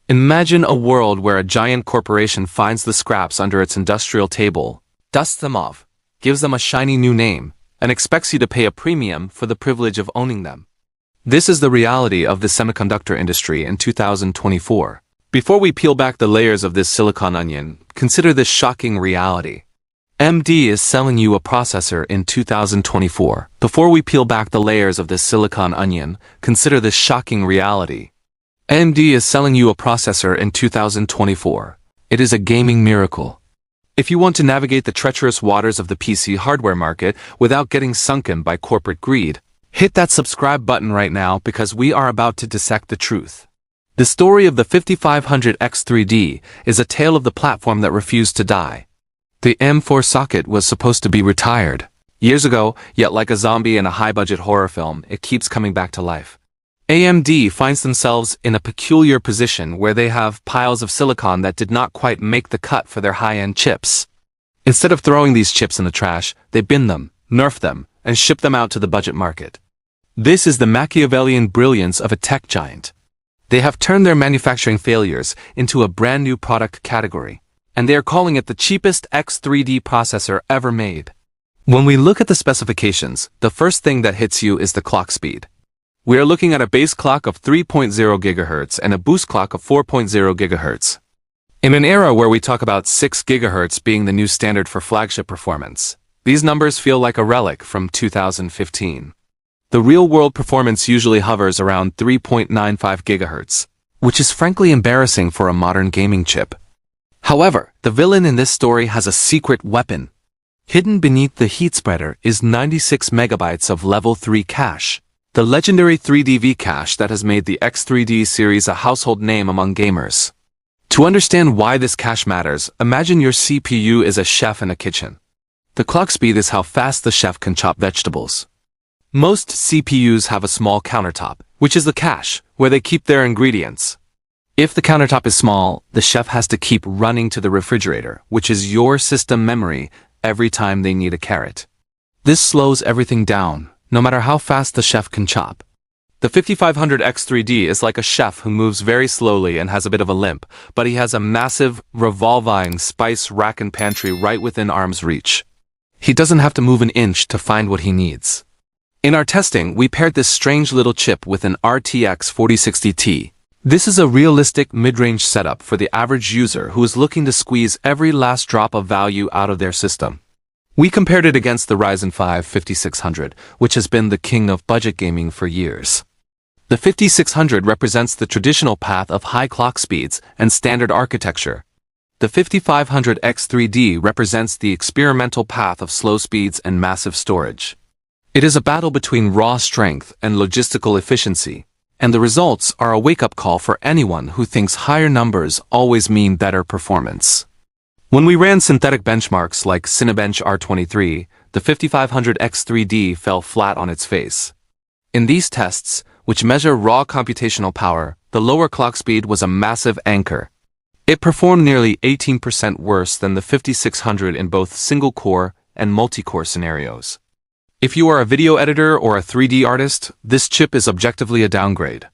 Imagine a world where a giant corporation finds the scraps under its industrial table, dusts them off, gives them a shiny new name, and expects you to pay a premium for the privilege of owning them. This is the reality of the semiconductor industry in 2024. Before we peel back the layers of this silicon onion, consider this shocking reality. AMD is selling you a processor in 2024. Before we peel back the layers of this silicon onion, consider this shocking reality. AMD is selling you a processor in 2024. It is a gaming miracle. If you want to navigate the treacherous waters of the PC hardware market without getting sunken by corporate greed, hit that subscribe button right now because we are about to dissect the truth. The story of the 5500 X3D is a tale of the platform that refused to die. The M4 socket was supposed to be retired years ago, yet like a zombie in a high-budget horror film, it keeps coming back to life. AMD finds themselves in a peculiar position where they have piles of silicon that did not quite make the cut for their high-end chips. Instead of throwing these chips in the trash, they bin them, nerf them, and ship them out to the budget market. This is the Machiavellian brilliance of a tech giant. They have turned their manufacturing failures into a brand new product category, and they are calling it the cheapest X3D processor ever made. When we look at the specifications, the first thing that hits you is the clock speed. We are looking at a base clock of 3.0 GHz and a boost clock of 4.0 GHz. In an era where we talk about 6 GHz being the new standard for flagship performance, these numbers feel like a relic from 2015. The real-world performance usually hovers around 3.95 GHz, which is frankly embarrassing for a modern gaming chip. However, the villain in this story has a secret weapon. Hidden beneath the heat spreader is 96 megabytes of level 3 cache. The legendary 3D cache that has made the X3D series a household name among gamers. To understand why this cache matters, imagine your CPU is a chef in a kitchen. The clock speed is how fast the chef can chop vegetables. Most CPUs have a small countertop, which is the cache, where they keep their ingredients. If the countertop is small, the chef has to keep running to the refrigerator, which is your system memory, every time they need a carrot. This slows everything down, no matter how fast the chef can chop. The 5500 X3D is like a chef who moves very slowly and has a bit of a limp, but he has a massive, revolving spice rack and pantry right within arm's reach. He doesn't have to move an inch to find what he needs. In our testing, we paired this strange little chip with an RTX 4060 Ti. This is a realistic mid-range setup for the average user who is looking to squeeze every last drop of value out of their system. We compared it against the Ryzen 5 5600, which has been the king of budget gaming for years. The 5600 represents the traditional path of high clock speeds and standard architecture. The 5500 X3D represents the experimental path of slow speeds and massive storage. It is a battle between raw strength and logistical efficiency, and the results are a wake-up call for anyone who thinks higher numbers always mean better performance. When we ran synthetic benchmarks like Cinebench R23, the 5500 X3D fell flat on its face. In these tests, which measure raw computational power, the lower clock speed was a massive anchor. It performed nearly 18% worse than the 5600 in both single-core and multi-core scenarios. If you are a video editor or a 3D artist, this chip is objectively a downgrade.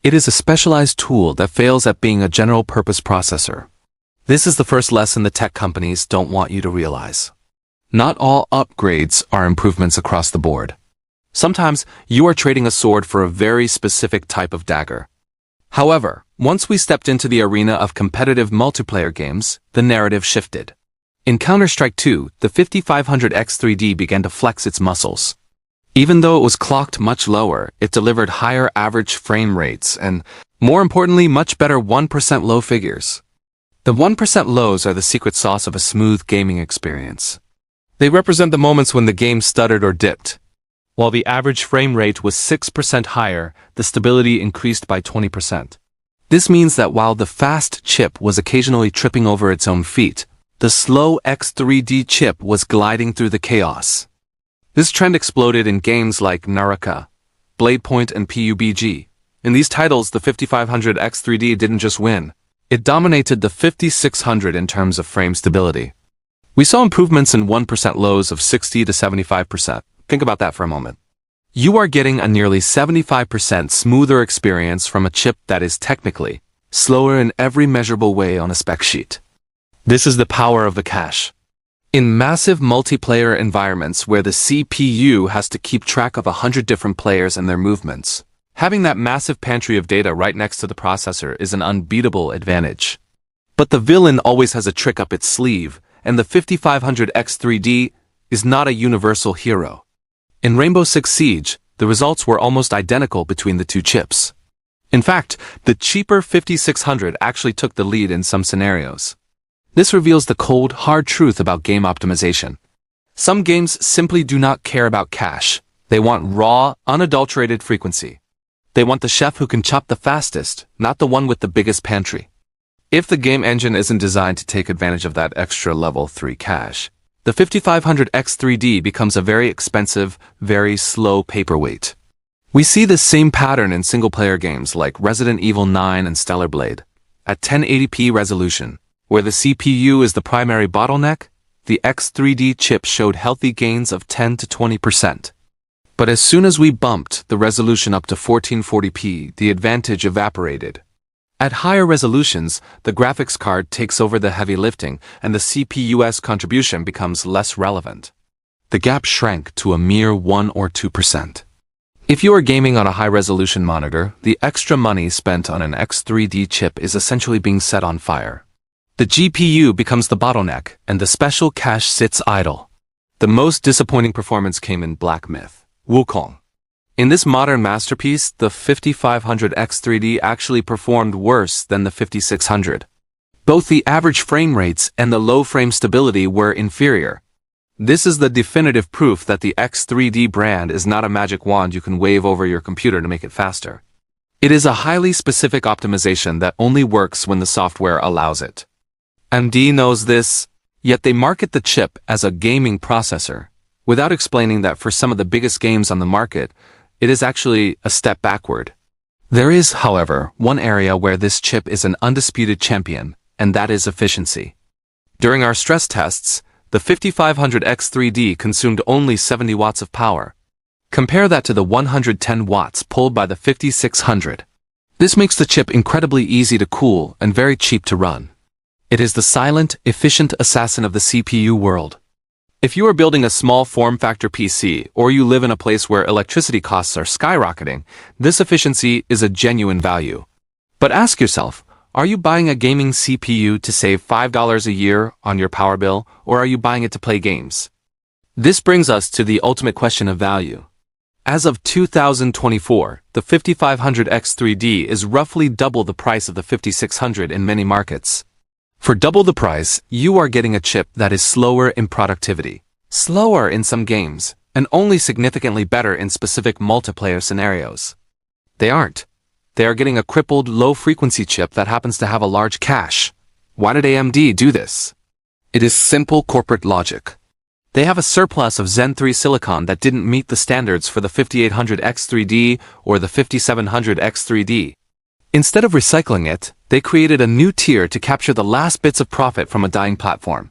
It is a specialized tool that fails at being a general-purpose processor. This is the first lesson the tech companies don't want you to realize. Not all upgrades are improvements across the board. Sometimes you are trading a sword for a very specific type of dagger. However, once we stepped into the arena of competitive multiplayer games, the narrative shifted. In Counter-Strike 2, the 5500 X3D began to flex its muscles. Even though it was clocked much lower, it delivered higher average frame rates and, more importantly, much better 1% low figures. The 1% lows are the secret sauce of a smooth gaming experience. They represent the moments when the game stuttered or dipped. While the average frame rate was 6% higher, the stability increased by 20%. This means that while the fast chip was occasionally tripping over its own feet, the slow X3D chip was gliding through the chaos. This trend exploded in games like Naraka, Bladepoint, and PUBG. In these titles, the 5500 X3D didn't just win. It dominated the 5600 in terms of frame stability. We saw improvements in 1% lows of 60 to 75%. Think about that for a moment. You are getting a nearly 75% smoother experience from a chip that is technically, slower in every measurable way on a spec sheet. This is the power of the cache. In massive multiplayer environments where the CPU has to keep track of 100 different players and their movements, having that massive pantry of data right next to the processor is an unbeatable advantage. But the villain always has a trick up its sleeve, and the 5500 X3D is not a universal hero. In Rainbow Six Siege, the results were almost identical between the two chips. In fact, the cheaper 5600 actually took the lead in some scenarios. This reveals the cold, hard truth about game optimization. Some games simply do not care about cache. They want raw, unadulterated frequency. They want the chef who can chop the fastest, not the one with the biggest pantry. If the game engine isn't designed to take advantage of that extra level 3 cache, the 5500 X3D becomes a very expensive, very slow paperweight. We see this same pattern in single-player games like Resident Evil 9 and Stellar Blade. At 1080p resolution, where the CPU is the primary bottleneck, the X3D chip showed healthy gains of 10 to 20%. But as soon as we bumped the resolution up to 1440p, the advantage evaporated. At higher resolutions, the graphics card takes over the heavy lifting and the CPU's contribution becomes less relevant. The gap shrank to a mere 1 or 2%. If you are gaming on a high-resolution monitor, the extra money spent on an X3D chip is essentially being set on fire. The GPU becomes the bottleneck, and the special cache sits idle. The most disappointing performance came in Black Myth, Wukong. In this modern masterpiece, the 5500 X3D actually performed worse than the 5600. Both the average frame rates and the low frame stability were inferior. This is the definitive proof that the X3D brand is not a magic wand you can wave over your computer to make it faster. It is a highly specific optimization that only works when the software allows it. AMD knows this, yet they market the chip as a gaming processor, without explaining that for some of the biggest games on the market, it is actually a step backward. There is, however, one area where this chip is an undisputed champion, and that is efficiency. During our stress tests, the 5500 X3D consumed only 70 watts of power. Compare that to the 110 watts pulled by the 5600. This makes the chip incredibly easy to cool and very cheap to run. It is the silent, efficient assassin of the CPU world. If you are building a small form-factor PC or you live in a place where electricity costs are skyrocketing, this efficiency is a genuine value. But ask yourself, are you buying a gaming CPU to save $5 a year on your power bill, or are you buying it to play games? This brings us to the ultimate question of value. As of 2024, the 5500 X3D is roughly double the price of the 5600 in many markets. For double the price, you are getting a chip that is slower in productivity, slower in some games, and only significantly better in specific multiplayer scenarios. They aren't. They are getting a crippled, low-frequency chip that happens to have a large cache. Why did AMD do this? It is simple corporate logic. They have a surplus of Zen 3 silicon that didn't meet the standards for the 5800 X3D or the 5700 X3D. Instead of recycling it, they created a new tier to capture the last bits of profit from a dying platform.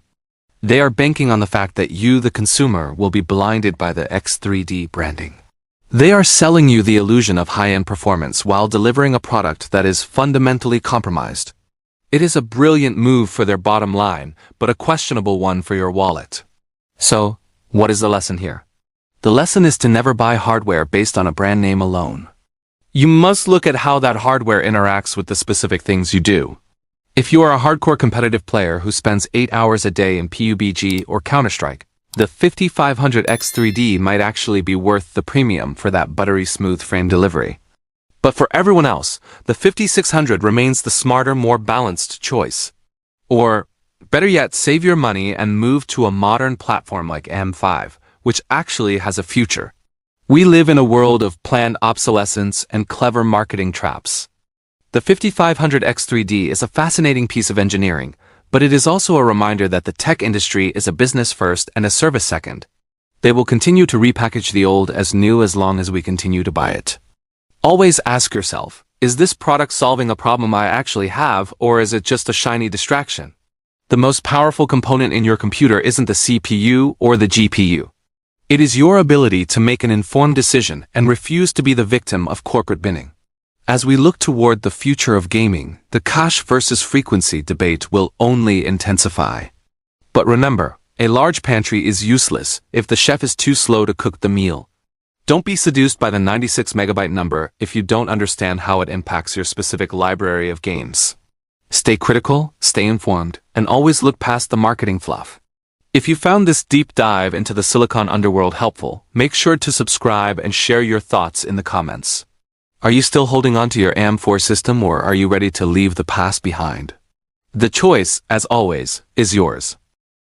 They are banking on the fact that you, the consumer, will be blinded by the X3D branding. They are selling you the illusion of high-end performance while delivering a product that is fundamentally compromised. It is a brilliant move for their bottom line, but a questionable one for your wallet. So, what is the lesson here? The lesson is to never buy hardware based on a brand name alone. You must look at how that hardware interacts with the specific things you do. If you are a hardcore competitive player who spends 8 hours a day in PUBG or Counter-Strike, the 5500 X3D might actually be worth the premium for that buttery smooth frame delivery. But for everyone else, the 5600 remains the smarter, more balanced choice. Or, better yet, save your money and move to a modern platform like M5, which actually has a future. We live in a world of planned obsolescence and clever marketing traps. The 5500 X3D is a fascinating piece of engineering, but it is also a reminder that the tech industry is a business first and a service second. They will continue to repackage the old as new as long as we continue to buy it. Always ask yourself, is this product solving a problem I actually have, or is it just a shiny distraction? The most powerful component in your computer isn't the CPU or the GPU. It is your ability to make an informed decision and refuse to be the victim of corporate binning. As we look toward the future of gaming, the cache versus frequency debate will only intensify. But remember, a large pantry is useless if the chef is too slow to cook the meal. Don't be seduced by the 96 megabyte number if you don't understand how it impacts your specific library of games. Stay critical, stay informed, and always look past the marketing fluff. If you found this deep dive into the Silicon underworld helpful, make sure to subscribe and share your thoughts in the comments. Are you still holding on to your AM4 system, or are you ready to leave the past behind? The choice, as always, is yours.